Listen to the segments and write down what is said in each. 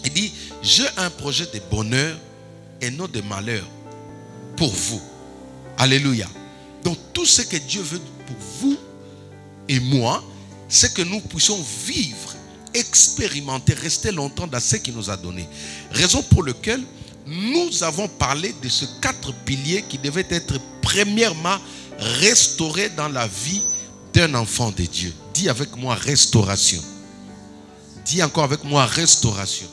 Il dit, j'ai un projet de bonheur et non de malheur pour vous. Alléluia. Donc tout ce que Dieu veut pour vous et moi, c'est que nous puissions vivre, expérimenter, rester longtemps dans ce qu'il nous a donné. Raison pour laquelle nous avons parlé de ces 4 piliers qui devaient être premièrement restaurés dans la vie d'un enfant de Dieu. Dis avec moi restauration. Dis encore avec moi restauration.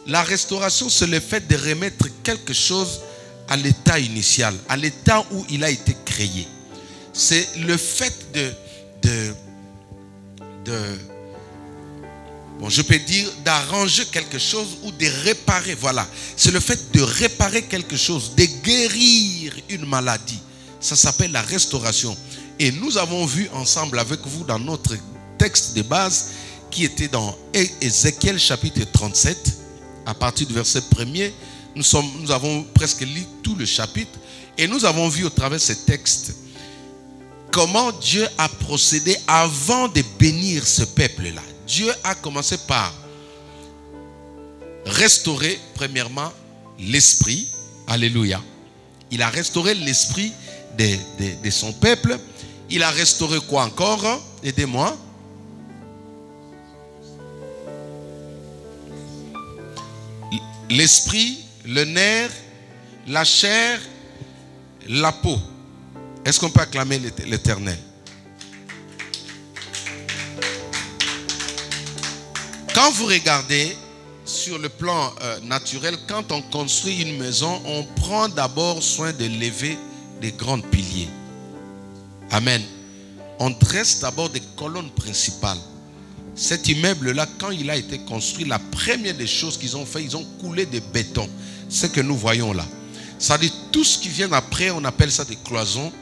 La restauration, c'est le fait de remettre quelque chose à l'état initial, à l'état où il a été créé. C'est le fait je peux dire d'arranger quelque chose ou de réparer. Voilà. C'est le fait de réparer quelque chose, de guérir une maladie. Ça s'appelle la restauration. Et nous avons vu ensemble avec vous dans notre texte de base qui était dans Ézéchiel chapitre 37. À partir du verset 1er, nous avons presque lu tout le chapitre. Et nous avons vu au travers de ce texte comment Dieu a procédé avant de bénir ce peuple-là. Dieu a commencé par restaurer premièrement l'esprit. Alléluia. Il a restauré l'esprit de son peuple. Il a restauré quoi encore? Aidez-moi. L'esprit, le nerf, la chair, la peau. Est-ce qu'on peut acclamer l'Éternel? Quand vous regardez sur le plan naturel, quand on construit une maison, on prend d'abord soin de lever des grands piliers. Amen. On dresse d'abord des colonnes principales. Cet immeuble-là, quand il a été construit, la première des choses qu'ils ont fait, ils ont coulé de béton. Ce que nous voyons là. Ça dit tout ce qui vient après, on appelle ça des cloisons,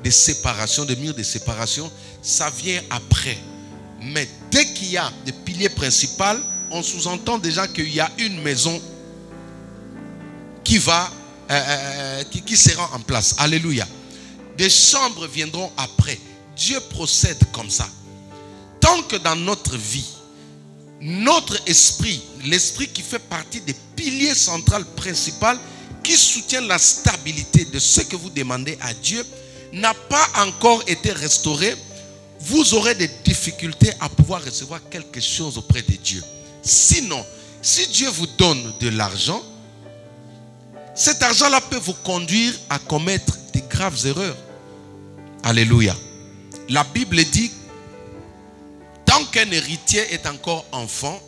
des séparations, des murs de séparation. Ça vient après. Mais dès qu'il y a des piliers principaux, on sous-entend déjà qu'il y a une maison qui sera en place. Alléluia. Des chambres viendront après. Dieu procède comme ça. Tant que dans notre vie, notre esprit, l'esprit qui fait partie des piliers centraux principaux qui soutiennent la stabilité de ce que vous demandez à Dieu, n'a pas encore été restauré, vous aurez des difficultés à pouvoir recevoir quelque chose auprès de Dieu. Sinon, si Dieu vous donne de l'argent, cet argent-là peut vous conduire à commettre de graves erreurs. Alléluia. La Bible dit, tant qu'un héritier est encore enfant,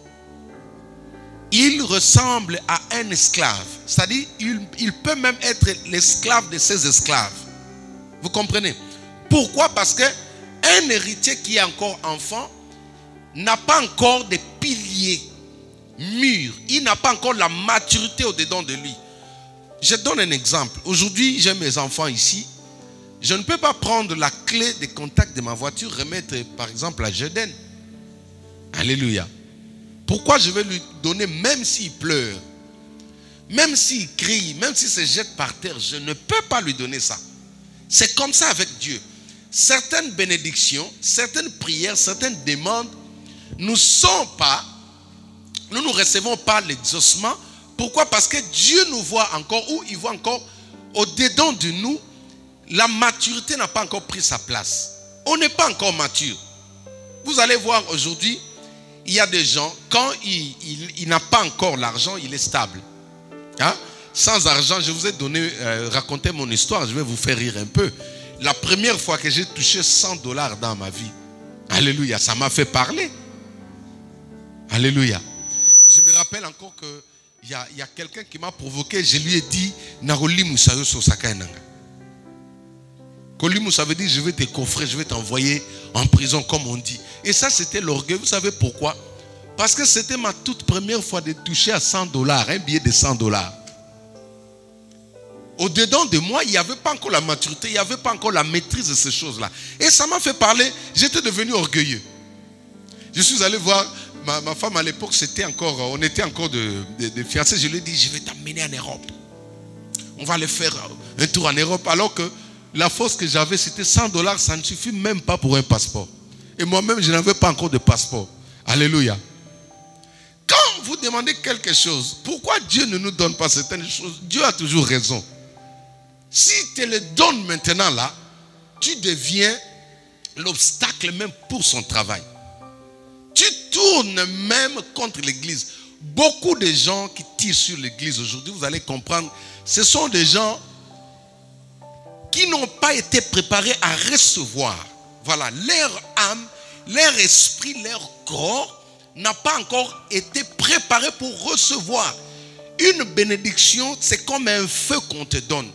il ressemble à un esclave. C'est-à-dire, il peut même être l'esclave de ses esclaves. Vous comprenez? Pourquoi? Parce que un héritier qui est encore enfant n'a pas encore de piliers mûrs. Il n'a pas encore la maturité au-dedans de lui. Je donne un exemple. Aujourd'hui, j'ai mes enfants ici. Je ne peux pas prendre la clé de contact de ma voiture, remettre par exemple à Jeden. Alléluia. Pourquoi je vais lui donner, même s'il pleure, même s'il crie, même s'il se jette par terre, je ne peux pas lui donner ça. C'est comme ça avec Dieu. Certaines bénédictions, certaines prières, certaines demandes, nous ne recevons pas l'exaucement. Pourquoi? Parce que Dieu nous voit encore, ou il voit encore au-dedans de nous, la maturité n'a pas encore pris sa place. On n'est pas encore mature. Vous allez voir aujourd'hui, il y a des gens, quand il n'a pas encore l'argent, il est stable. Hein? Sans argent, je vous ai donné, raconté mon histoire, je vais vous faire rire un peu. La première fois que j'ai touché $100 dans ma vie, alléluia, ça m'a fait parler. Alléluia. Je me rappelle encore qu'il y a quelqu'un qui m'a provoqué, je lui ai dit, Naroli Moussayo Sosakainanga. Kolimu, ça veut dire je vais te coffrer, je vais t'envoyer en prison comme on dit. Et ça c'était l'orgueil. Vous savez pourquoi? Parce que c'était ma toute première fois de toucher à $100, un billet de $100. Au-dedans de moi, il n'y avait pas encore la maturité, il n'y avait pas encore la maîtrise de ces choses-là. Et ça m'a fait parler, j'étais devenu orgueilleux. Je suis allé voir ma femme à l'époque, on était encore de fiancés. Je lui ai dit, je vais t'amener en Europe. On va aller faire un tour en Europe, alors que la force que j'avais, c'était $100, ça ne suffit même pas pour un passeport. Et moi-même, je n'avais pas encore de passeport. Alléluia. Quand vous demandez quelque chose, pourquoi Dieu ne nous donne pas certaines choses? Dieu a toujours raison. Si tu le donnes maintenant là, tu deviens l'obstacle même pour son travail. Tu tournes même contre l'église. Beaucoup de gens qui tirent sur l'église aujourd'hui, vous allez comprendre, ce sont des gens qui n'ont pas été préparés à recevoir. Voilà, leur âme, leur esprit, leur corps n'a pas encore été préparé pour recevoir. Une bénédiction, c'est comme un feu qu'on te donne.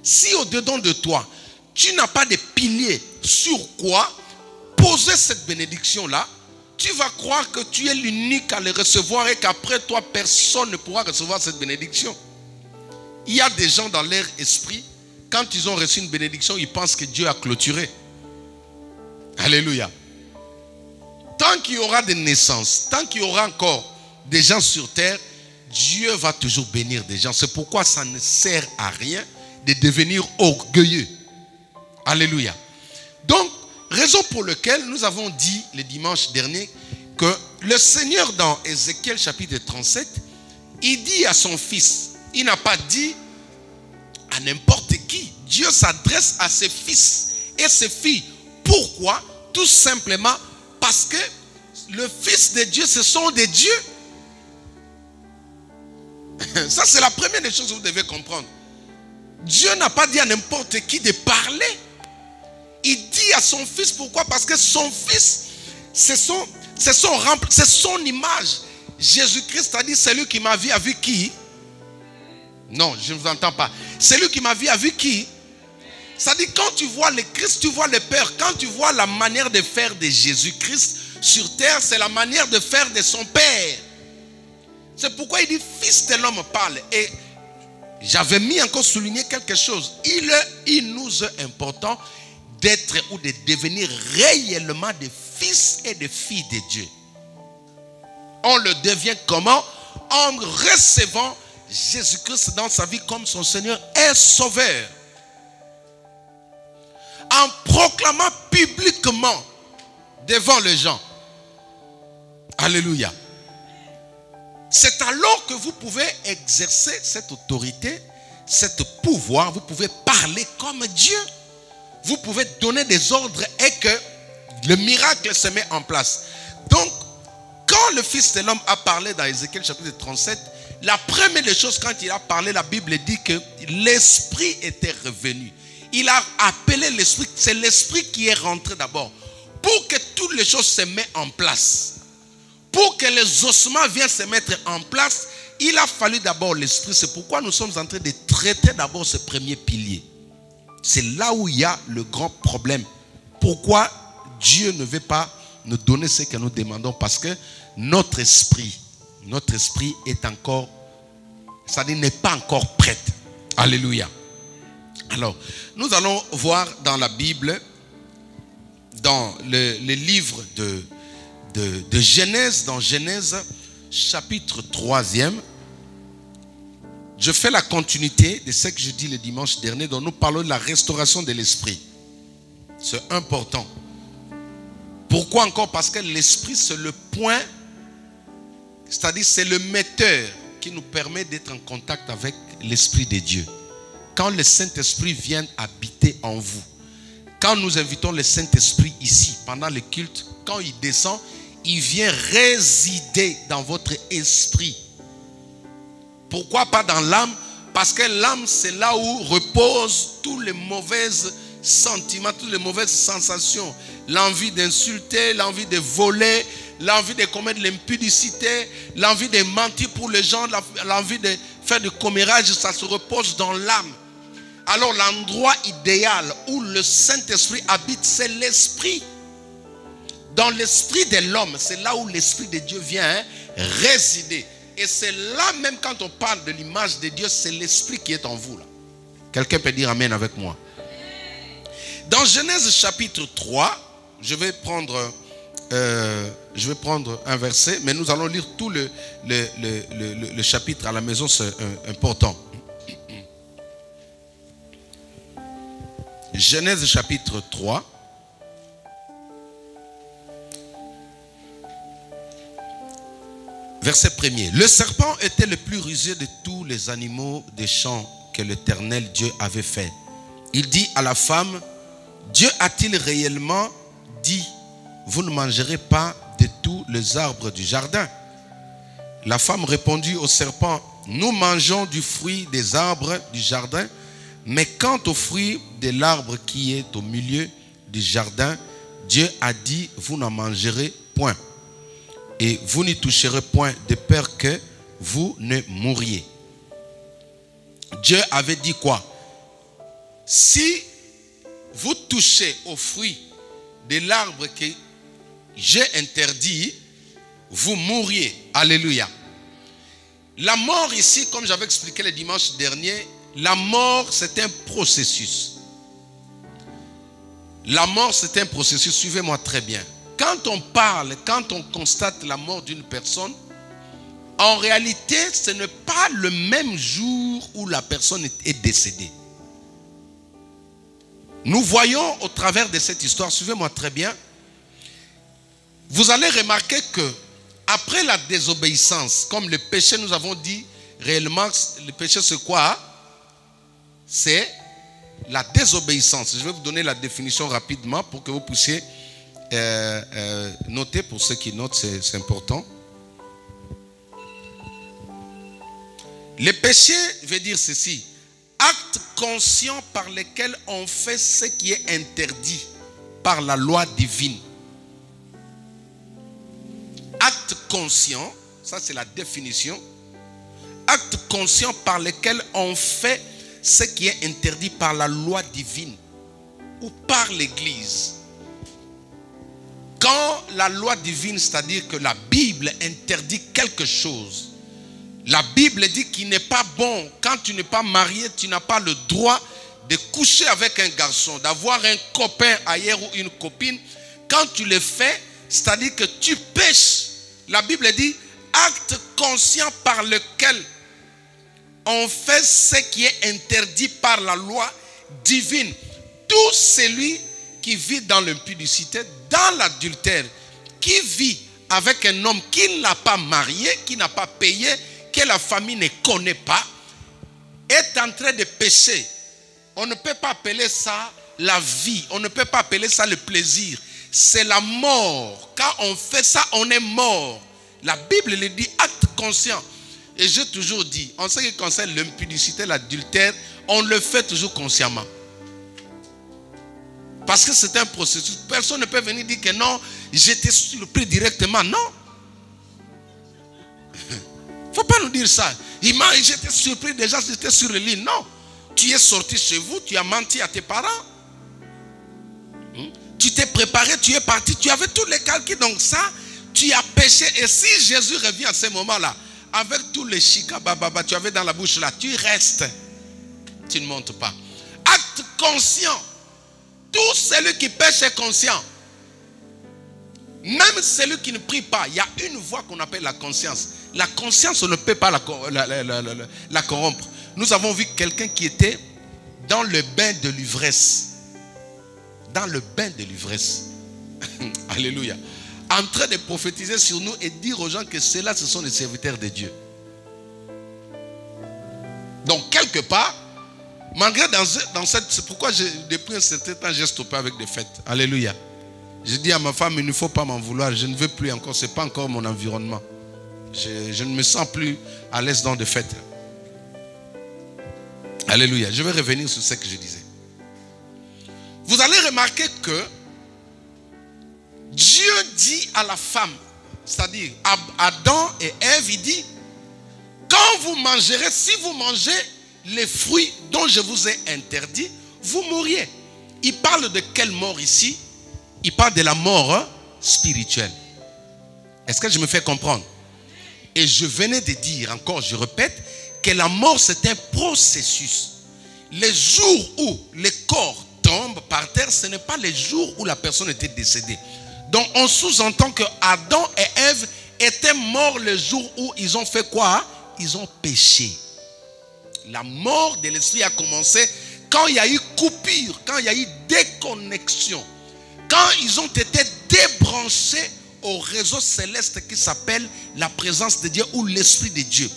Si au-dedans de toi, tu n'as pas de piliers sur quoi poser cette bénédiction-là, tu vas croire que tu es l'unique à le recevoir et qu'après toi, personne ne pourra recevoir cette bénédiction. Il y a des gens dans leur esprit, quand ils ont reçu une bénédiction, ils pensent que Dieu a clôturé. Alléluia. Tant qu'il y aura des naissances, tant qu'il y aura encore des gens sur terre, Dieu va toujours bénir des gens. C'est pourquoi ça ne sert à rien de devenir orgueilleux. Alléluia. Donc, raison pour laquelle nous avons dit le dimanche dernier que le Seigneur dans Ézéchiel chapitre 37, il dit à son fils, il n'a pas dit à n'importe qui. Dieu s'adresse à ses fils et ses filles. Pourquoi? Tout simplement parce que le Fils de Dieu, ce sont des dieux. Ça, c'est la première des choses que vous devez comprendre. Dieu n'a pas dit à n'importe qui de parler. Il dit à son fils, pourquoi? Parce que son fils, c'est son image. Jésus-Christ a dit, celui qui m'a vu a vu qui? Non, je ne vous entends pas. Celui qui m'a vu a vu qui? Ça dit, quand tu vois le Christ, tu vois le Père. Quand tu vois la manière de faire de Jésus-Christ sur terre, c'est la manière de faire de son Père. C'est pourquoi il dit, Fils de l'homme parle. Et j'avais mis encore souligné quelque chose. Il nous est important d'être ou de devenir réellement des fils et des filles de Dieu. On le devient comment? En recevant Jésus-Christ dans sa vie comme son Seigneur et Sauveur. En proclamant publiquement devant les gens. Alléluia. C'est alors que vous pouvez exercer cette autorité, ce pouvoir. Vous pouvez parler comme Dieu. Vous pouvez donner des ordres et que le miracle se met en place. Donc, quand le Fils de l'homme a parlé dans Ézéchiel chapitre 37, la première des choses, quand il a parlé, la Bible dit que l'Esprit était revenu. Il a appelé l'Esprit, c'est l'Esprit qui est rentré d'abord. Pour que toutes les choses se mettent en place. Pour que les ossements viennent se mettre en place, il a fallu d'abord l'Esprit. C'est pourquoi nous sommes en train de traiter d'abord ce premier pilier. C'est là où il y a le grand problème. Pourquoi Dieu ne veut pas nous donner ce que nous demandons? Parce que notre esprit est encore, c'est-à-dire n'est pas encore prête. Alléluia. Alors, nous allons voir dans la Bible, dans le livre de Genèse, dans Genèse chapitre 3e, je fais la continuité de ce que je dis le dimanche dernier, dont nous parlons de la restauration de l'esprit. C'est important. Pourquoi encore? Parce que l'esprit, c'est le point, c'est-à-dire c'est le metteur qui nous permet d'être en contact avec l'Esprit de Dieu. Quand le Saint-Esprit vient habiter en vous, quand nous invitons le Saint-Esprit ici, pendant le culte, quand il descend, il vient résider dans votre esprit. Pourquoi pas dans l'âme? Parce que l'âme, c'est là où reposent tous les mauvais sentiments, toutes les mauvaises sensations. L'envie d'insulter, l'envie de voler, l'envie de commettre l'impudicité, l'envie de mentir pour les gens, l'envie de faire du commérage, ça se repose dans l'âme. Alors l'endroit idéal où le Saint-Esprit habite, c'est l'esprit. Dans l'esprit de l'homme, c'est là où l'Esprit de Dieu vient résider. Et c'est là même quand on parle de l'image de Dieu, c'est l'Esprit qui est en vous. Quelqu'un peut dire Amen avec moi. Dans Genèse chapitre 3, je vais prendre un verset, mais nous allons lire tout le chapitre à la maison, c'est important. Genèse chapitre 3. Verset 1er. Le serpent était le plus rusé de tous les animaux des champs que l'Éternel Dieu avait fait. Il dit à la femme, Dieu a-t-il réellement dit, vous ne mangerez pas de tous les arbres du jardin? La femme répondit au serpent, nous mangeons du fruit des arbres du jardin, mais quant au fruit de l'arbre qui est au milieu du jardin, Dieu a dit, vous n'en mangerez point. Et vous n'y toucherez point de peur que vous ne mouriez. Dieu avait dit quoi? Si vous touchez au fruit de l'arbre que j'ai interdit, vous mourriez. Alléluia. La mort ici, comme j'avais expliqué le dimanche dernier, la mort c'est un processus. La mort c'est un processus, suivez-moi très bien. Quand on parle, quand on constate la mort d'une personne, en réalité, ce n'est pas le même jour où la personne est décédée. Nous voyons au travers de cette histoire, suivez-moi très bien, vous allez remarquer que après la désobéissance, comme le péché, nous avons dit réellement, le péché c'est quoi? C'est la désobéissance. Je vais vous donner la définition rapidement pour que vous puissiez noter. Pour ceux qui notent, c'est important. Le péché veut dire ceci: acte conscient par lequel on fait ce qui est interdit par la loi divine. Acte conscient, ça c'est la définition. Acte conscient par lequel on fait ce qui est interdit par la loi divine ou par l'Église. Quand la loi divine, c'est-à-dire que la Bible interdit quelque chose, la Bible dit qu'il n'est pas bon, quand tu n'es pas marié, tu n'as pas le droit de coucher avec un garçon, d'avoir un copain ailleurs ou une copine. Quand tu le fais, c'est-à-dire que tu pêches. La Bible dit, acte conscient par lequel on fait ce qui est interdit par la loi divine. Tout celui qui vit dans l'impudicité, dans l'adultère, qui vit avec un homme qui n'a pas marié, qui n'a pas payé, que la famille ne connaît pas, est en train de pécher. On ne peut pas appeler ça la vie, on ne peut pas appeler ça le plaisir. C'est la mort. Quand on fait ça, on est mort. La Bible le dit, acte conscient. Et j'ai toujours dit, en ce qui concerne l'impudicité, l'adultère, on le fait toujours consciemment. Parce que c'est un processus. Personne ne peut venir dire que non, j'étais surpris directement. Non. Il ne faut pas nous dire ça. J'étais surpris déjà, j'étais sur le lit. Non. Tu es sorti chez vous, tu as menti à tes parents. Tu t'es préparé, tu es parti, tu avais tous les calculs. Donc ça, tu as péché. Et si Jésus revient à ce moment-là, avec tous les chikabababa tu avais dans la bouche là, tu restes. Tu ne montes pas. Acte conscient. Tout celui qui pêche est conscient. Même celui qui ne prie pas, il y a une voix qu'on appelle la conscience. La conscience, on ne peut pas la corrompre. Nous avons vu quelqu'un qui était dans le bain de l'ivresse. Dans le bain de l'ivresse. Alléluia. En train de prophétiser sur nous et dire aux gens que ceux-là, ce sont les serviteurs de Dieu. Donc, quelque part, malgré dans cette... C'est pourquoi depuis un certain temps, j'ai stoppé avec des fêtes. Alléluia. Je dis à ma femme, il ne faut pas m'en vouloir. Je ne veux plus encore. Ce n'est pas encore mon environnement. Je ne me sens plus à l'aise dans des fêtes. Alléluia. Je vais revenir sur ce que je disais. Vous allez remarquer que Dieu dit à la femme, c'est-à-dire à Adam et Ève, il dit, quand vous mangerez, si vous mangez les fruits dont je vous ai interdit, vous mourriez. Il parle de quelle mort ici? Il parle de la mort spirituelle. Est-ce que je me fais comprendre? Et je venais de dire, encore je répète, que la mort c'est un processus. Les jours où le corps tombe par terre, ce n'est pas les jours où la personne était décédée. Donc on sous-entend que Adam et Ève étaient morts le jour où ils ont fait quoi? Ils ont péché. La mort de l'esprit a commencé quand il y a eu coupure, quand il y a eu déconnexion, quand ils ont été débranchés au réseau céleste qui s'appelle la présence de Dieu ou l'Esprit de Dieu.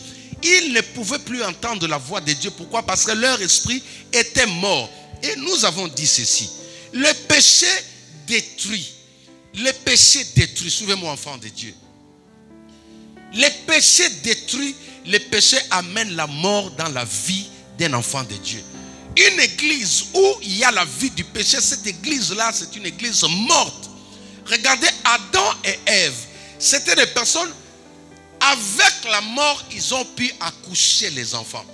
Ils ne pouvaient plus entendre la voix de Dieu. Pourquoi? Parce que leur esprit était mort. Et nous avons dit ceci. Le péché détruit. Le péché détruit. Suivez-moi, enfants de Dieu. Le péché détruit. Le péché amène la mort dans la vie d'un enfant de Dieu. Une église où il y a la vie du péché, cette église-là, c'est une église morte. Regardez Adam et Ève. C'était des personnes, avec la mort, ils ont pu accoucher les enfants.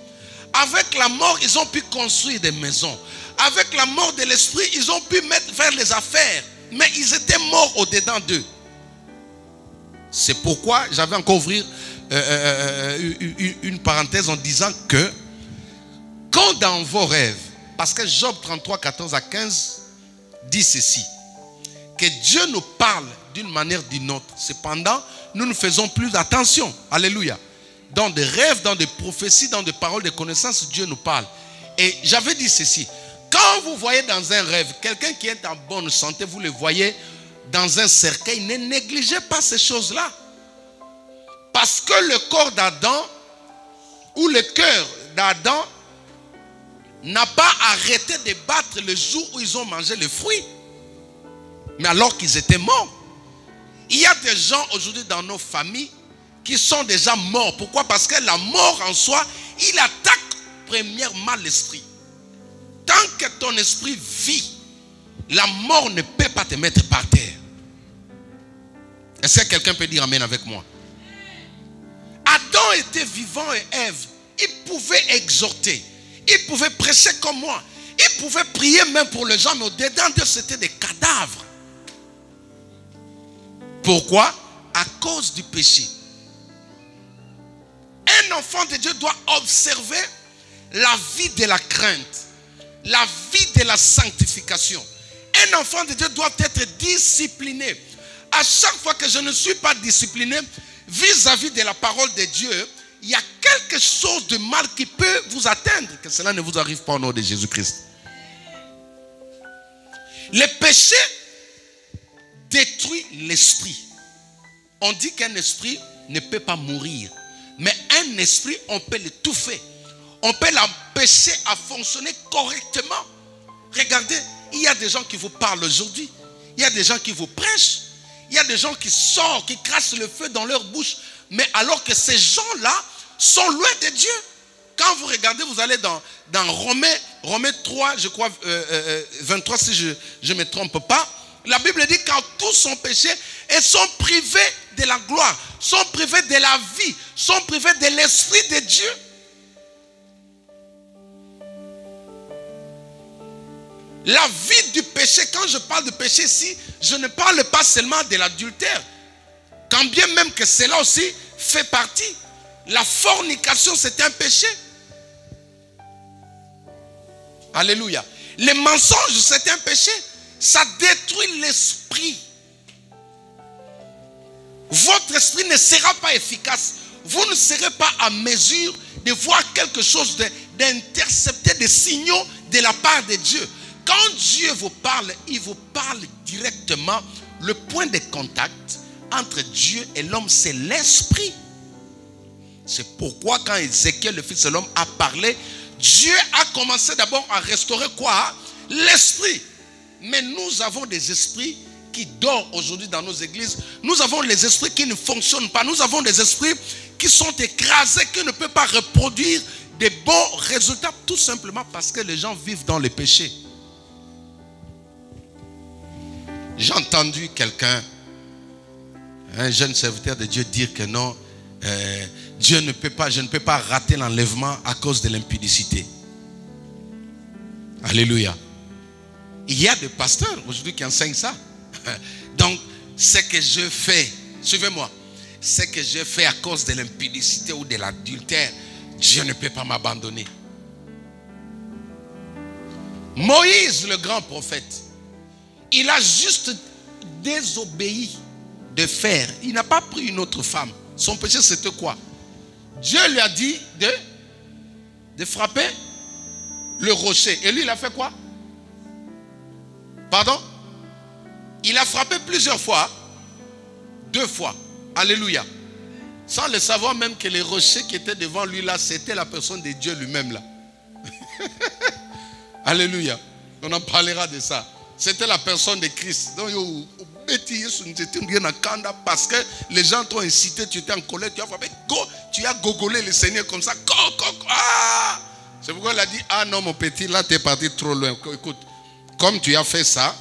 Avec la mort, ils ont pu construire des maisons. Avec la mort de l'esprit, ils ont pu faire les affaires. Mais ils étaient morts au-dedans d'eux. C'est pourquoi j'avais encore ouvrir une parenthèse en disant que quand dans vos rêves, parce que Job 33, 14 à 15 dit ceci, que Dieu nous parle d'une manière ou d'une autre. Cependant, nous ne faisons plus attention. Alléluia. Dans des rêves, dans des prophéties, dans des paroles de connaissance, Dieu nous parle. Et j'avais dit ceci. Quand vous voyez dans un rêve, quelqu'un qui est en bonne santé, vous le voyez dans un cercueil, ne négligez pas ces choses-là. Parce que le corps d'Adam, ou le cœur d'Adam, n'a pas arrêté de battre le jour où ils ont mangé le fruit. Mais alors qu'ils étaient morts. Il y a des gens aujourd'hui dans nos familles qui sont déjà morts. Pourquoi? Parce que la mort en soi, il attaque premièrement l'esprit. Tant que ton esprit vit, la mort ne peut pas te mettre par terre. Est-ce que quelqu'un peut dire amen avec moi? Adam était vivant et Ève, il pouvait exhorter. Il pouvait prêcher comme moi. Il pouvait prier même pour les gens, mais au-dedans d'eux, c'était des cadavres. Pourquoi? À cause du péché. Un enfant de Dieu doit observer la vie de la crainte, la vie de la sanctification. Un enfant de Dieu doit être discipliné. À chaque fois que je ne suis pas discipliné vis-à-vis de la parole de Dieu, il y a quelque chose de mal qui peut vous atteindre. Que cela ne vous arrive pas au nom de Jésus-Christ. Le péché détruit l'esprit. On dit qu'un esprit ne peut pas mourir. Mais un esprit, on peut l'étouffer. On peut l'empêcher à fonctionner correctement. Regardez, il y a des gens qui vous parlent aujourd'hui. Il y a des gens qui vous prêchent. Il y a des gens qui sortent, qui crachent le feu dans leur bouche. Mais alors que ces gens-là sont loin de Dieu. Quand vous regardez, vous allez dans Romains 3, je crois, 23, si je ne me trompe pas. La Bible dit quand tous sont péchés et sont privés de la gloire, sont privés de la vie, sont privés de l'Esprit de Dieu. La vie du péché, quand je parle de péché ici, je ne parle pas seulement de l'adultère. Quand bien même que cela aussi fait partie. La fornication, c'est un péché. Alléluia. Les mensonges, c'est un péché. Ça détruit l'esprit. Votre esprit ne sera pas efficace. Vous ne serez pas à mesure de voir quelque chose, d'intercepter des signaux de la part de Dieu. Quand Dieu vous parle, il vous parle directement. Le point de contact entre Dieu et l'homme, c'est l'esprit. C'est pourquoi quand Ézéchiel, le fils de l'homme, a parlé, Dieu a commencé d'abord à restaurer quoi? L'esprit. Mais nous avons des esprits qui dorment aujourd'hui dans nos églises. Nous avons les esprits qui ne fonctionnent pas. Nous avons des esprits qui sont écrasés, qui ne peuvent pas reproduire des bons résultats, tout simplement parce que les gens vivent dans le péché. J'ai entendu quelqu'un, un jeune serviteur de Dieu, dire que non, je ne peux pas rater l'enlèvement à cause de l'impudicité. Alléluia. Il y a des pasteurs aujourd'hui qui enseignent ça. Donc, ce que je fais, suivez-moi, ce que je fais à cause de l'impudicité ou de l'adultère, Dieu ne peut pas m'abandonner. Moïse, le grand prophète, il a juste désobéi de faire. Il n'a pas pris une autre femme. Son péché, c'était quoi? Dieu lui a dit de frapper le rocher. Et lui, il a fait quoi? Pardon? Il a frappé plusieurs fois. 2 fois. Alléluia. Sans le savoir même que les rochers qui étaient devant lui là, c'était la personne de Dieu lui-même là. Alléluia. On en parlera de ça. C'était la personne de Christ. Donc, parce que les gens t'ont incité, tu étais en colère, tu as gogolé le Seigneur comme ça. Ah! C'est pourquoi il a dit, ah non mon petit, là tu es parti trop loin. Écoute, comme tu as fait ça,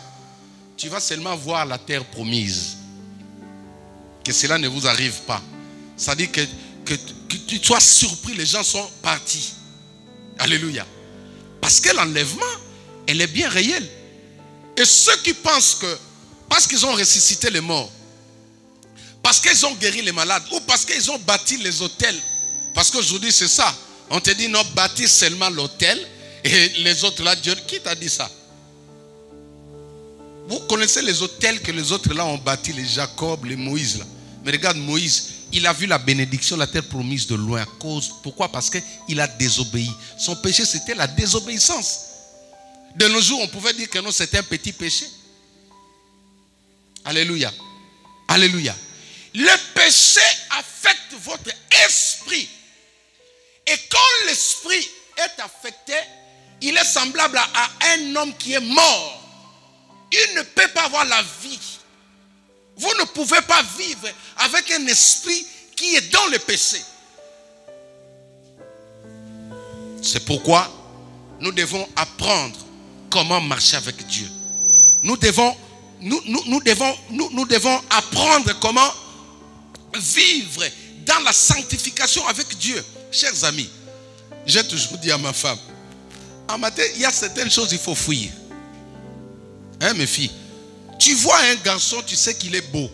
tu vas seulement voir la terre promise. Que cela ne vous arrive pas. Ça dit que tu sois surpris, les gens sont partis. Alléluia. Parce que l'enlèvement, elle est bien réelle. Et ceux qui pensent que, parce qu'ils ont ressuscité les morts, parce qu'ils ont guéri les malades, ou parce qu'ils ont bâti les hôtels, parce qu'aujourd'hui c'est ça, on te dit non, bâtis seulement l'hôtel, et les autres là, Dieu, qui t'a dit ça? Vous connaissez les hôtels que les autres là ont bâti, les Jacob, les Moïse là. Mais regarde Moïse, il a vu la bénédiction, la terre promise de loin. Pourquoi? Parce qu'il a désobéi. Son péché c'était la désobéissance. De nos jours, on pouvait dire que non, c'était un petit péché. Alléluia. Alléluia. Le péché affecte votre esprit. Et quand l'esprit est affecté, il est semblable à un homme qui est mort. Il ne peut pas avoir la vie. Vous ne pouvez pas vivre avec un esprit qui est dans le péché. C'est pourquoi nous devons apprendre comment marcher avec Dieu. Nous devons apprendre comment vivre dans la sanctification avec Dieu. Chers amis, j'ai toujours dit à ma femme, en matin, il y a certaines choses qu'il faut fuir. Hein, mes filles? Tu vois un garçon, tu sais qu'il est beau.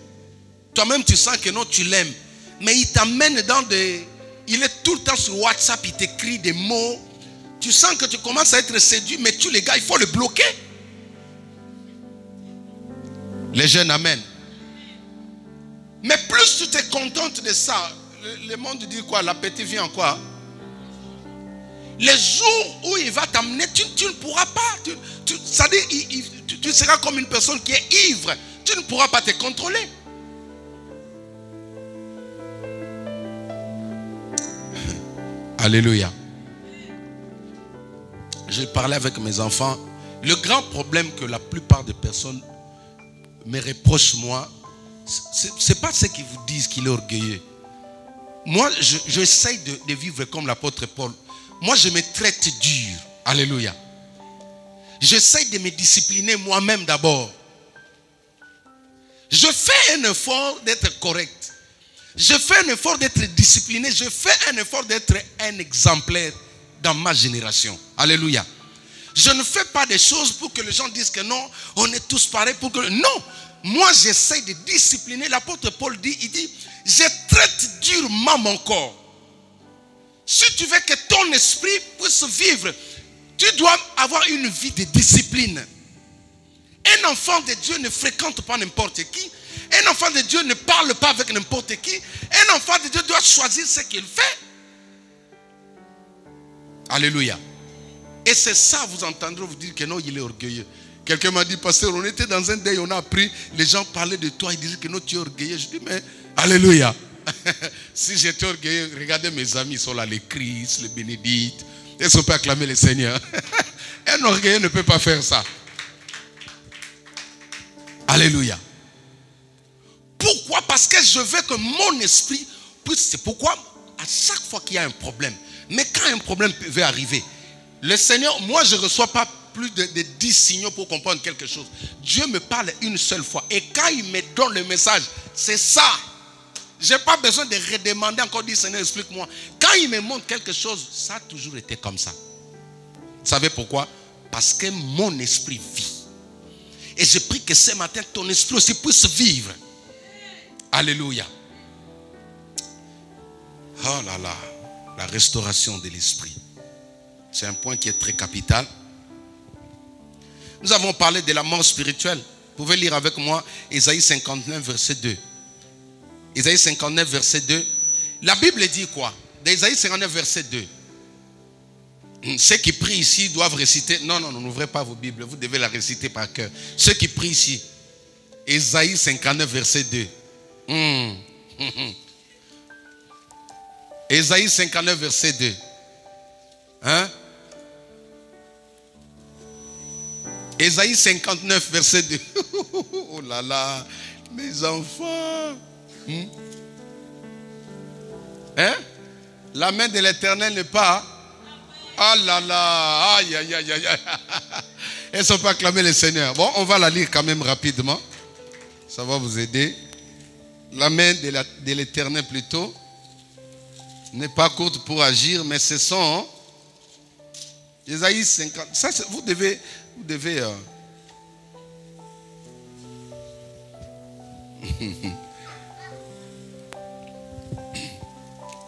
Toi-même, tu sens que non, tu l'aimes. Mais il t'amène dans des... Il est tout le temps sur WhatsApp, il t'écrit des mots. Tu sens que tu commences à être séduit, mais tu les gars, il faut le bloquer. Les jeunes, amen. Mais plus tu te contentes de ça, le monde dit quoi? L'appétit vient quoi? Les jours où il va t'amener, tu ne pourras pas. Ça dit, tu seras comme une personne qui est ivre. Tu ne pourras pas te contrôler. Alléluia. Je parlais avec mes enfants. Le grand problème que la plupart des personnes me reprochent, moi, ce n'est pas ceux qui vous disent qu'il est orgueilleux. Moi, j'essaye de vivre comme l'apôtre Paul. Moi, je me traite dur. Alléluia. J'essaye de me discipliner moi-même d'abord. Je fais un effort d'être correct. Je fais un effort d'être discipliné. Je fais un effort d'être un exemplaire dans ma génération. Alléluia. Je ne fais pas des choses pour que les gens disent que non, on est tous pareils. Non, moi j'essaye de discipliner. L'apôtre Paul dit, il dit, je traite durement mon corps. Si tu veux que ton esprit puisse vivre, tu dois avoir une vie de discipline. Un enfant de Dieu ne fréquente pas n'importe qui. Un enfant de Dieu ne parle pas avec n'importe qui. Un enfant de Dieu doit choisir ce qu'il fait. Alléluia. Et c'est ça, vous entendrez vous dire que non, il est orgueilleux. Quelqu'un m'a dit, pasteur, on était dans un deuil, on a appris, les gens parlaient de toi, ils disaient que non, tu es orgueilleux. Je dis, mais alléluia. Si j'étais orgueilleux, regardez mes amis, ils sont là, les Christ, les Bénédicte. Est-ce qu'on peut acclamer le Seigneur? Un orgueilleux ne peut pas faire ça. Alléluia. Pourquoi? Parce que je veux que mon esprit puisse... C'est pourquoi, à chaque fois qu'il y a un problème, mais quand un problème peut arriver, le Seigneur, moi je ne reçois pas plus de 10 signaux pour comprendre quelque chose. Dieu me parle une seule fois. Et quand il me donne le message, c'est ça. Je n'ai pas besoin de redemander encore, dire Seigneur, explique-moi. Quand il me montre quelque chose, ça a toujours été comme ça. Vous savez pourquoi? Parce que mon esprit vit. Et je prie que ce matin, ton esprit aussi puisse vivre. Alléluia. Oh là là, la restauration de l'esprit. C'est un point qui est très capital. Nous avons parlé de la mort spirituelle. Vous pouvez lire avec moi Ésaïe 59, verset 2. Ésaïe 59, verset 2. La Bible dit quoi? D'Ésaïe 59, verset 2. Ceux qui prient ici doivent réciter. Non, n'ouvrez pas vos Bibles. Vous devez la réciter par cœur. Ceux qui prient ici. Ésaïe 59, verset 2. Ésaïe 59, verset 2. Hein? Ésaïe 59, verset 2. Oh là là, mes enfants. Hein? La main de l'Éternel n'est pas. Ah là là, aïe aïe aïe aïe. Elles sont pas acclamées le Seigneur. Bon, on va la lire quand même rapidement. Ça va vous aider. La main de l'Éternel plutôt n'est pas courte pour agir, mais ce sont Ésaïe 50. Ça, vous devez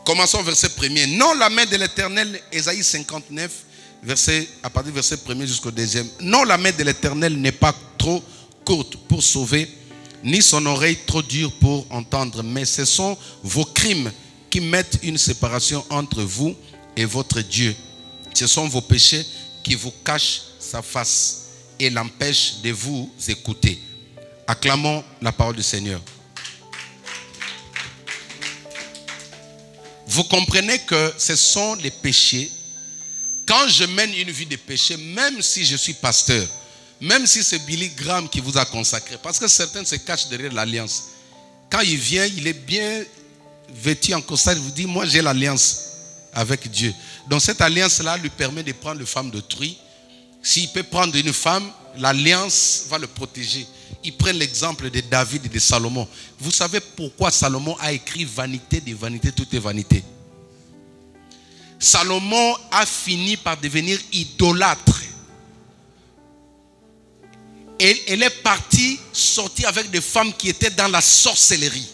Commençons au verset 1er. Non, la main de l'Éternel, Ésaïe 59, à partir du verset 1er jusqu'au 2e. Non, la main de l'Éternel n'est pas trop courte pour sauver, ni son oreille trop dure pour entendre, mais ce sont vos crimes qui mettent une séparation entre vous et votre Dieu. Ce sont vos péchés qui vous cachent sa face et l'empêchent de vous écouter. Acclamons la parole du Seigneur. Vous comprenez que ce sont les péchés. Quand je mène une vie de péché, même si je suis pasteur, même si c'est Billy Graham qui vous a consacré, parce que certains se cachent derrière l'alliance. Quand il vient, il est bien vêtu en costard, il vous dit, moi j'ai l'alliance avec Dieu. Donc cette alliance-là lui permet de prendre une femme d'autrui. S'il peut prendre une femme, l'alliance va le protéger. Il prend l'exemple de David et de Salomon. Vous savez pourquoi Salomon a écrit vanité de vanité, tout est vanité. Salomon a fini par devenir idolâtre. Elle est partie sortir avec des femmes qui étaient dans la sorcellerie.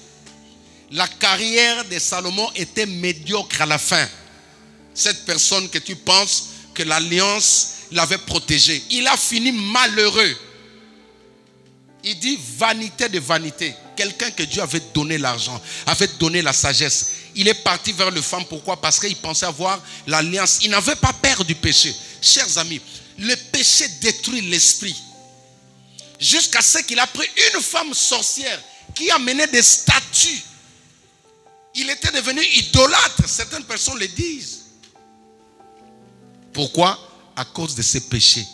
La carrière de Salomon était médiocre à la fin. Cette personne que tu penses que l'alliance l'avait protégé, il a fini malheureux. Il dit vanité de vanité. Quelqu'un que Dieu avait donné l'argent, avait donné la sagesse. Il est parti vers les femmes. Pourquoi? Parce qu'il pensait avoir l'alliance. Il n'avait pas peur du péché. Chers amis, le péché détruit l'esprit. Jusqu'à ce qu'il a pris une femme sorcière qui a mené des statues. Il était devenu idolâtre. Certaines personnes le disent. Pourquoi? À cause de ses péchés.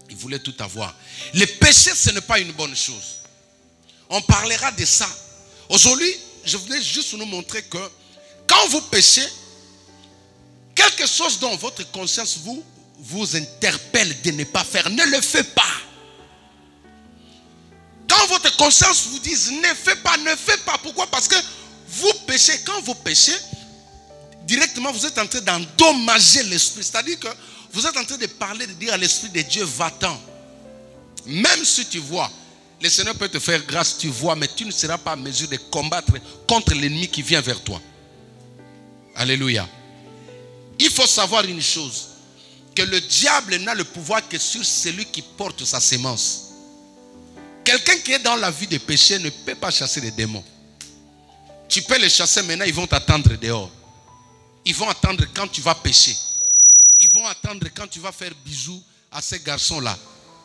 Il voulait tout avoir. Le péché, ce n'est pas une bonne chose. On parlera de ça. Aujourd'hui, je voulais juste nous montrer que quand vous péchez, quelque chose dont votre conscience vous interpelle de ne pas faire, ne le faites pas. Quand votre conscience vous dit ne fais pas, ne fais pas. Pourquoi? Parce que vous péchez. Quand vous péchez, directement vous êtes en train d'endommager l'esprit. C'est-à-dire que vous êtes en train de parler, de dire à l'esprit de Dieu, va-t'en. Même si tu vois, le Seigneur peut te faire grâce, tu vois, mais tu ne seras pas en mesure de combattre contre l'ennemi qui vient vers toi. Alléluia. Il faut savoir une chose, que le diable n'a le pouvoir que sur celui qui porte sa sémence. Quelqu'un qui est dans la vie de péché ne peut pas chasser les démons. Tu peux les chasser maintenant, ils vont t'attendre dehors. Ils vont attendre quand tu vas pécher. Ils vont attendre quand tu vas faire bisous à ces garçons-là.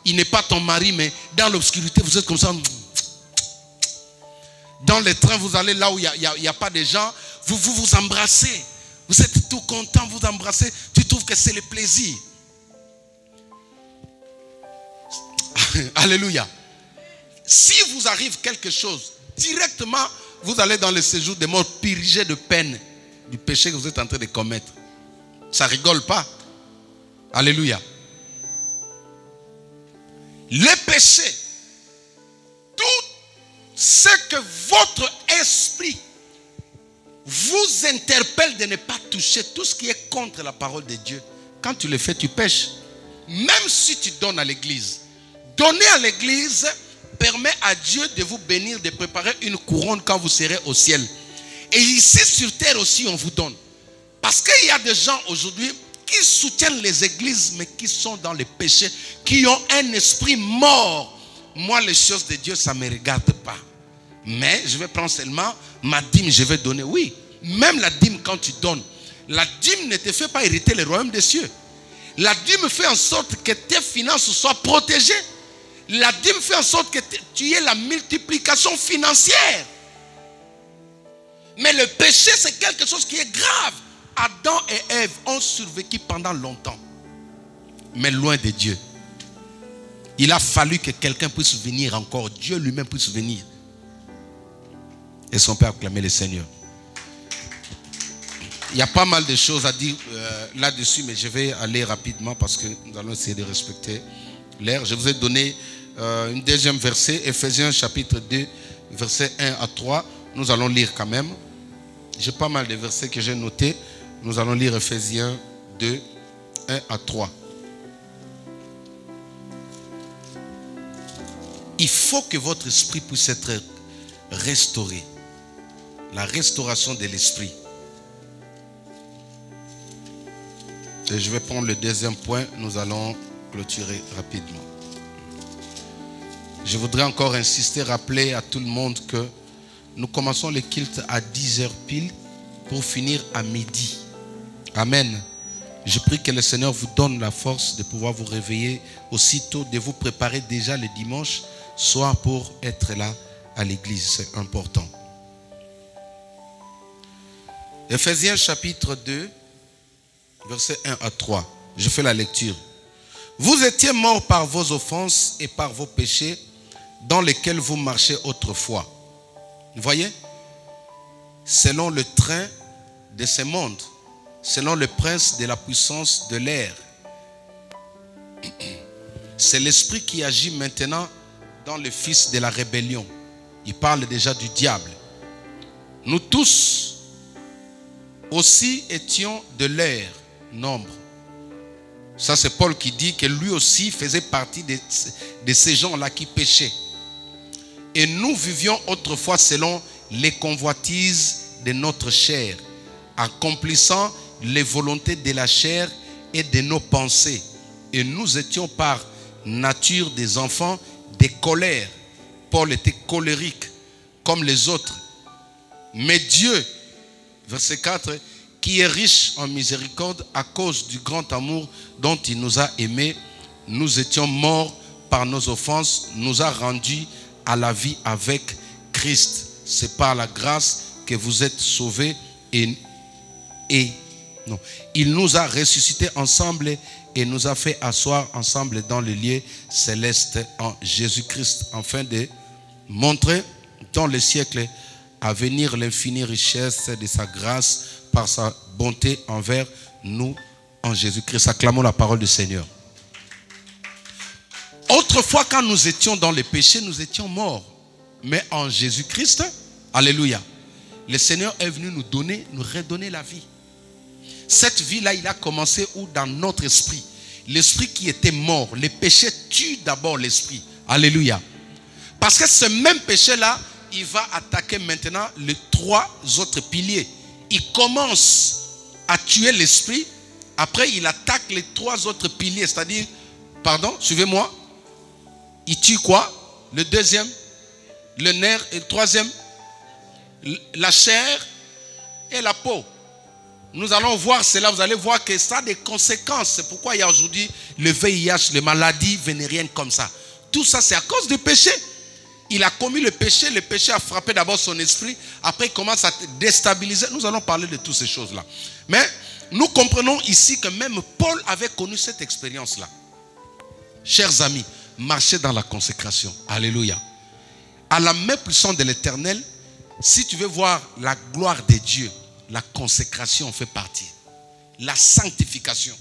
Il n'est pas ton mari, mais dans l'obscurité, vous êtes comme ça. Dans les trains, vous allez là où il n'y a pas de gens. Vous embrassez. Vous êtes tout content, vous embrassez. Tu trouves que c'est le plaisir. Alléluia. Si vous arrive quelque chose, directement, vous allez dans le séjour des morts purgés de peine du péché que vous êtes en train de commettre. Ça ne rigole pas. Alléluia. Le péché, tout ce que votre esprit vous interpelle de ne pas toucher, tout ce qui est contre la parole de Dieu, quand tu le fais, tu pêches. Même si tu donnes à l'église. Donner à l'église permet à Dieu de vous bénir, de préparer une couronne quand vous serez au ciel. Et ici sur terre aussi on vous donne. Parce qu'il y a des gens aujourd'hui qui soutiennent les églises mais qui sont dans les péchés, qui ont un esprit mort. Moi les choses de Dieu ça ne me regarde pas. Mais je vais prendre seulement ma dîme, je vais donner. Oui, même la dîme quand tu donnes, la dîme ne te fait pas hériter le royaume des cieux. La dîme fait en sorte que tes finances soient protégées. La dîme fait en sorte que tu aies la multiplication financière. Mais le péché, c'est quelque chose qui est grave. Adam et Ève ont survécu pendant longtemps, mais loin de Dieu. Il a fallu que quelqu'un puisse venir encore. Dieu lui-même puisse venir. Et son père acclamait le Seigneur. Il y a pas mal de choses à dire là-dessus, mais je vais aller rapidement parce que nous allons essayer de respecter l'heure. Je vous ai donné une deuxième verset, Ephésiens chapitre 2, versets 1 à 3. Nous allons lire quand même. J'ai pas mal de versets que j'ai notés. Nous allons lire Ephésiens 2, 1 à 3. Il faut que votre esprit puisse être restauré. La restauration de l'esprit. Et je vais prendre le deuxième point. Nous allons clôturer rapidement. Je voudrais encore insister, rappeler à tout le monde que nous commençons le culte à 10h pile pour finir à midi. Amen. Je prie que le Seigneur vous donne la force de pouvoir vous réveiller aussitôt, de vous préparer déjà le dimanche soir pour être là à l'église. C'est important. Ephésiens chapitre 2, versets 1 à 3. Je fais la lecture. Vous étiez morts par vos offenses et par vos péchés dans lesquels vous marchez autrefois. Vous voyez? Selon le train de ce monde, selon le prince de la puissance de l'air. C'est l'esprit qui agit maintenant dans le fils de la rébellion. Il parle déjà du diable. Nous tous aussi étions de l'air, nombre. Ça c'est Paul qui dit que lui aussi faisait partie de ces gens-là qui péchaient. Et nous vivions autrefois selon les convoitises de notre chair, accomplissant les volontés de la chair et de nos pensées. Et nous étions par nature des enfants de colère. Paul était colérique comme les autres. Mais Dieu, verset 4, qui est riche en miséricorde à cause du grand amour dont il nous a aimés, nous étions morts par nos offenses, nous a rendus à la vie avec Christ. C'est par la grâce que vous êtes sauvés non. Il nous a ressuscités ensemble et nous a fait asseoir ensemble dans le lieu céleste en Jésus-Christ, afin de montrer dans les siècles à venir l'infinie richesse de sa grâce par sa bonté envers nous en Jésus-Christ. Acclamons la parole du Seigneur. Autrefois, quand nous étions dans le péché, nous étions morts. Mais en Jésus-Christ, alléluia, le Seigneur est venu nous redonner la vie. Cette vie-là, il a commencé où? Dans notre esprit. L'esprit qui était mort. Le péché tue d'abord l'esprit. Alléluia. Parce que ce même péché-là, il va attaquer maintenant les trois autres piliers. Il commence à tuer l'esprit. Après, il attaque les trois autres piliers. C'est-à-dire, pardon, suivez-moi. Il tue quoi? Le deuxième, le nerf. Et le troisième, la chair et la peau. Nous allons voir cela, vous allez voir que ça a des conséquences. C'est pourquoi il y a aujourd'hui le VIH, les maladies vénériennes comme ça. Tout ça, c'est à cause du péché. Il a commis le péché a frappé d'abord son esprit, après il commence à déstabiliser. Nous allons parler de toutes ces choses-là. Mais nous comprenons ici que même Paul avait connu cette expérience-là. Chers amis, marchez dans la consécration. Alléluia. À la main puissante de l'Éternel, si tu veux voir la gloire de Dieu, la consécration fait partie. La sanctification.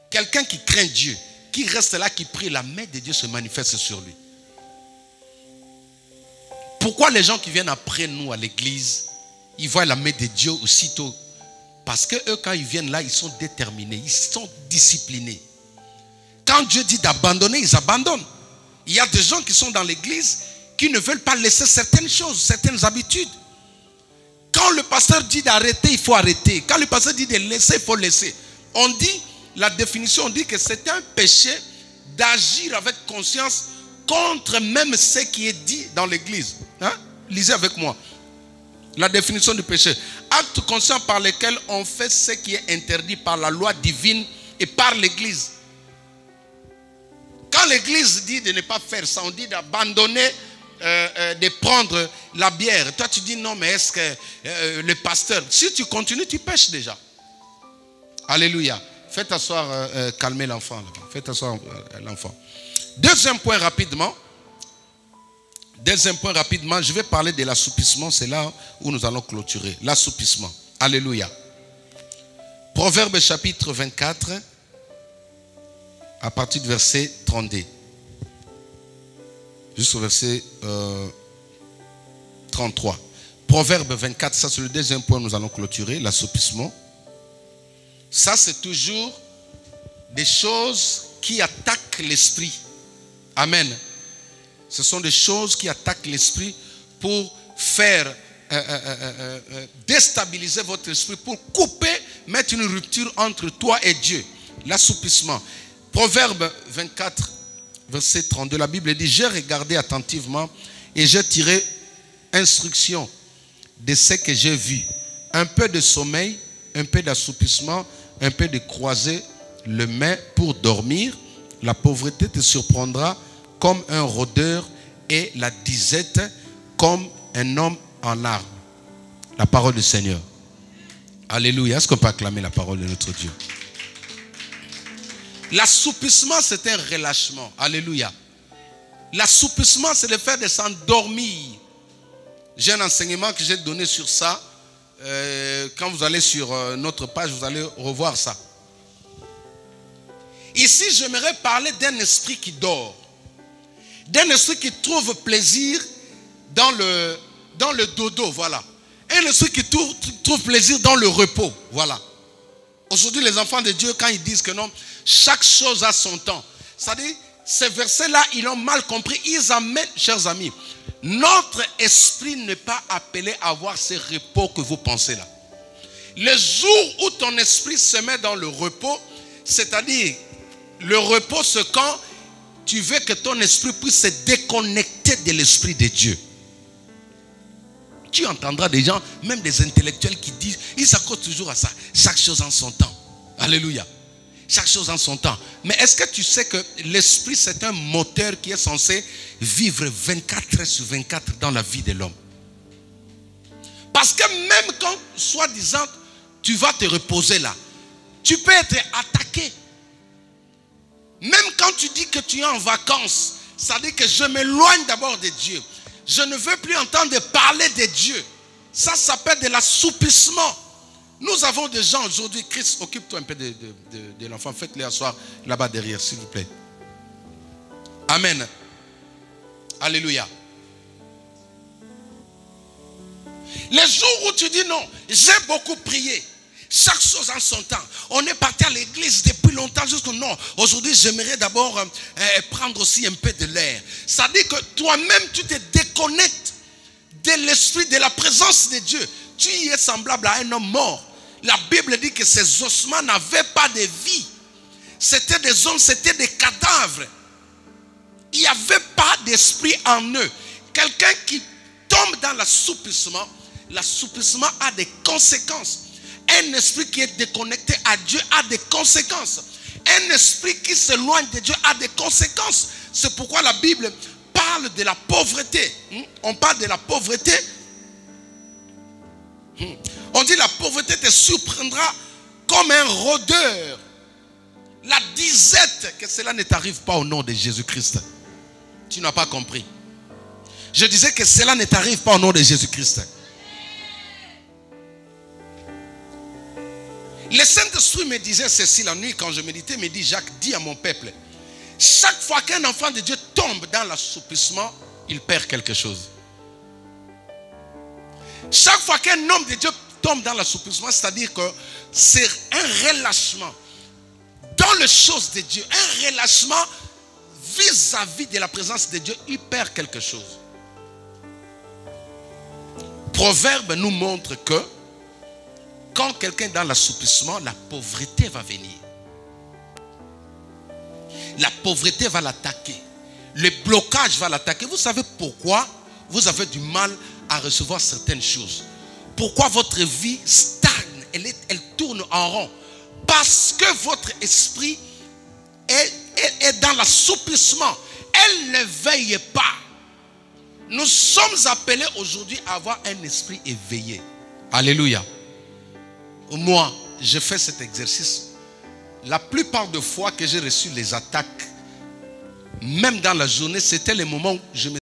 Quelqu'un qui craint Dieu, qui reste là, qui prie, la main de Dieu se manifeste sur lui. Pourquoi les gens qui viennent après nous à l'église, ils voient la main de Dieu aussitôt? Parce que eux, quand ils viennent là, ils sont déterminés, ils sont disciplinés. Quand Dieu dit d'abandonner, ils abandonnent. Il y a des gens qui sont dans l'église qui ne veulent pas laisser certaines choses, certaines habitudes. Quand le pasteur dit d'arrêter, il faut arrêter. Quand le pasteur dit de laisser, il faut laisser. On dit, la définition, on dit que c'est un péché d'agir avec conscience contre même ce qui est dit dans l'église. Hein? Lisez avec moi. La définition du péché. Acte conscient par lequel on fait ce qui est interdit par la loi divine et par l'église. Quand l'église dit de ne pas faire ça, on dit d'abandonner de prendre la bière. Toi, tu dis non, mais est-ce que le pasteur... Si tu continues, tu pêches déjà. Alléluia. Faites asseoir, calmer l'enfant. Faites asseoir l'enfant. Deuxième point rapidement, je vais parler de l'assoupissement. C'est là où nous allons clôturer. L'assoupissement. Alléluia. Proverbe chapitre 24, à partir du verset 32. Jusqu'au verset 33. Proverbe 24, ça c'est le deuxième point, nous allons clôturer, l'assoupissement. Ça c'est toujours des choses qui attaquent l'esprit. Amen. Ce sont des choses qui attaquent l'esprit pour faire déstabiliser votre esprit, pour couper, mettre une rupture entre toi et Dieu. L'assoupissement. Proverbe 24, verset 32, la Bible dit, j'ai regardé attentivement et j'ai tiré instruction de ce que j'ai vu. Un peu de sommeil, un peu d'assoupissement, un peu de croiser le main pour dormir. La pauvreté te surprendra comme un rôdeur et la disette comme un homme en larmes. La parole du Seigneur. Alléluia. Est-ce qu'on peut acclamer la parole de notre Dieu? L'assoupissement, c'est un relâchement. Alléluia. L'assoupissement, c'est le fait de s'endormir. J'ai un enseignement que j'ai donné sur ça. Quand vous allez sur notre page, vous allez revoir ça. Ici, j'aimerais parler d'un esprit qui dort. D'un esprit qui trouve plaisir dans le dodo, voilà. Un esprit qui trouve plaisir dans le repos, voilà. Aujourd'hui, les enfants de Dieu, quand ils disent que non, chaque chose a son temps. C'est-à-dire, ces versets-là, ils l'ont mal compris. Ils amènent, chers amis, notre esprit n'est pas appelé à avoir ce repos que vous pensez là. Le jour où ton esprit se met dans le repos, c'est-à-dire, le repos, c'est quand tu veux que ton esprit puisse se déconnecter de l'esprit de Dieu. Tu entendras des gens, même des intellectuels qui disent, ils s'accordent toujours à ça. Chaque chose en son temps. Alléluia. Chaque chose en son temps. Mais est-ce que tu sais que l'esprit, c'est un moteur qui est censé vivre 24 heures sur 24 dans la vie de l'homme? Parce que même quand, soi-disant, tu vas te reposer là, tu peux être attaqué. Même quand tu dis que tu es en vacances, ça dit que je m'éloigne d'abord de Dieu. Je ne veux plus entendre parler de Dieu. Ça s'appelle de l'assoupissement. Nous avons des gens aujourd'hui. Christ, occupe-toi un peu de l'enfant. Faites-le asseoir là-bas derrière, s'il vous plaît. Amen. Alléluia. Les jours où tu dis non, j'ai beaucoup prié. Chaque chose en son temps. On est parti à l'église depuis longtemps jusqu'au non. Aujourd'hui, j'aimerais d'abord prendre aussi un peu de l'air. Ça dit que toi-même, tu te déconnectes de l'esprit, de la présence de Dieu. Tu y es semblable à un homme mort. La Bible dit que ces ossements n'avaient pas de vie. C'était des hommes, c'était des cadavres. Il n'y avait pas d'esprit en eux. Quelqu'un qui tombe dans l'assoupissement a des conséquences. Un esprit qui est déconnecté à Dieu a des conséquences. Un esprit qui s'éloigne de Dieu a des conséquences. C'est pourquoi la Bible parle de la pauvreté. On parle de la pauvreté. On dit la pauvreté te surprendra comme un rôdeur. La disette, que cela ne t'arrive pas au nom de Jésus-Christ. Tu n'as pas compris. Je disais que cela ne t'arrive pas au nom de Jésus-Christ. Le Saint-Esprit me disait ceci la nuit quand je méditais, me dit, Jacques, dis à mon peuple, chaque fois qu'un enfant de Dieu tombe dans l'assoupissement, il perd quelque chose. Chaque fois qu'un homme de Dieu tombe dans l'assoupissement, c'est-à-dire que c'est un relâchement dans les choses de Dieu, un relâchement vis-à-vis de la présence de Dieu, il perd quelque chose. Proverbe nous montre que quand quelqu'un est dans l'assoupissement, la pauvreté va venir. La pauvreté va l'attaquer. Le blocage va l'attaquer. Vous savez pourquoi vous avez du mal à recevoir certaines choses? Pourquoi votre vie stagne, elle tourne en rond? Parce que votre esprit est dans l'assoupissement. Elle ne veille pas. Nous sommes appelés aujourd'hui à avoir un esprit éveillé. Alléluia. Moi, je fais cet exercice. La plupart des fois que j'ai reçu les attaques, même dans la journée, c'était les moments où je me